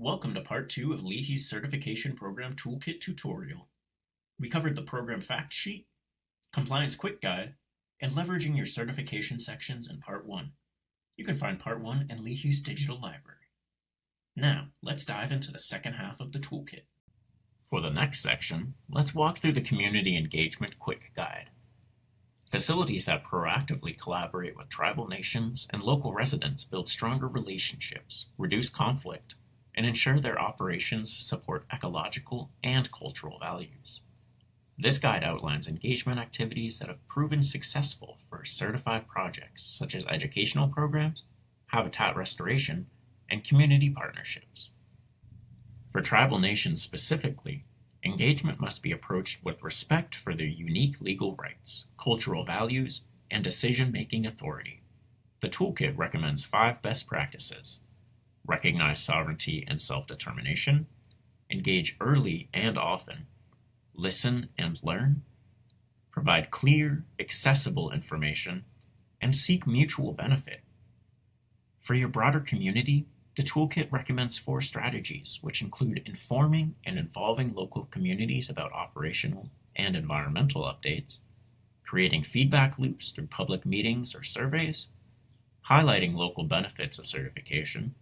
Welcome to part 2 of Leahy's Certification Program Toolkit tutorial. We covered the program fact sheet, compliance quick guide, and leveraging your certification sections in part 1. You can find part 1 in Leahy's digital library. Now, let's dive into the second half of the toolkit. For the next section, let's walk through the community engagement quick guide. Facilities that proactively collaborate with tribal nations and local residents build stronger relationships, reduce conflict, and ensure their operations support ecological and cultural values. This guide outlines engagement activities that have proven successful for certified projects such as educational programs, habitat restoration, and community partnerships. For tribal nations specifically, engagement must be approached with respect for their unique legal rights, cultural values, and decision-making authority. The toolkit recommends 5 best practices: recognize sovereignty and self-determination, engage early and often, listen and learn, provide clear, accessible information, and seek mutual benefit. For your broader community, the toolkit recommends 4 strategies, which include informing and involving local communities about operational and environmental updates, creating feedback loops through public meetings or surveys, highlighting local benefits of certification,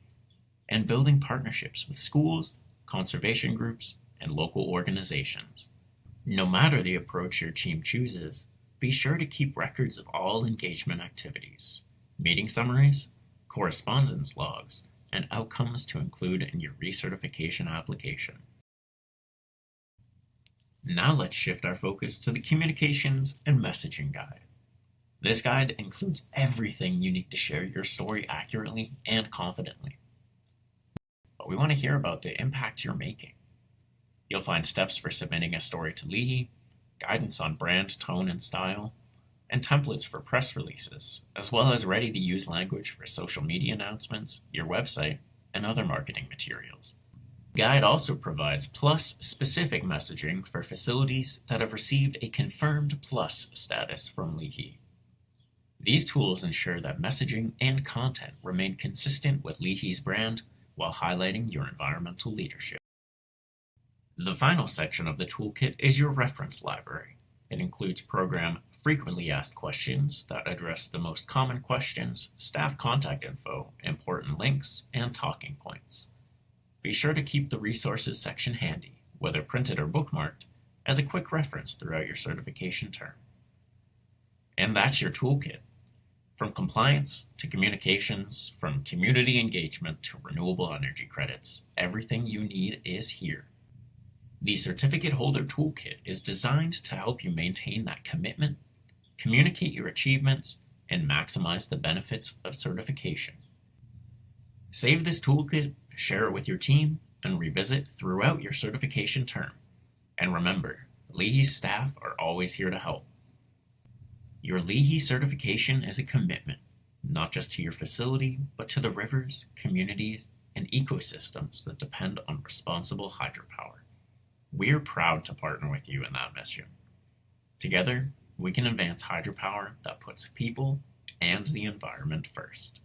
and building partnerships with schools, conservation groups, and local organizations. No matter the approach your team chooses, be sure to keep records of all engagement activities, meeting summaries, correspondence logs, and outcomes to include in your recertification application. Now let's shift our focus to the communications and messaging guide. This guide includes everything you need to share your story accurately and confidently. But we want to hear about the impact you're making. You'll find steps for submitting a story to Leahy, guidance on brand tone and style, and templates for press releases, as well as ready-to-use language for social media announcements, your website, and other marketing materials. The guide also provides Plus-specific messaging for facilities that have received a confirmed Plus status from Leahy. These tools ensure that messaging and content remain consistent with Leahy's brand while highlighting your environmental leadership. The final section of the toolkit is your reference library. It includes program frequently asked questions that address the most common questions, staff contact info, important links, and talking points. Be sure to keep the resources section handy, whether printed or bookmarked, as a quick reference throughout your certification term. And that's your toolkit. From compliance to communications, from community engagement to renewable energy credits, everything you need is here. The Certificate Holder Toolkit is designed to help you maintain that commitment, communicate your achievements, and maximize the benefits of certification. Save this toolkit, share it with your team, and revisit throughout your certification term. And remember, Leahy's staff are always here to help. Your Leahy certification is a commitment, not just to your facility, but to the rivers, communities, and ecosystems that depend on responsible hydropower. We're proud to partner with you in that mission. Together, we can advance hydropower that puts people and the environment first.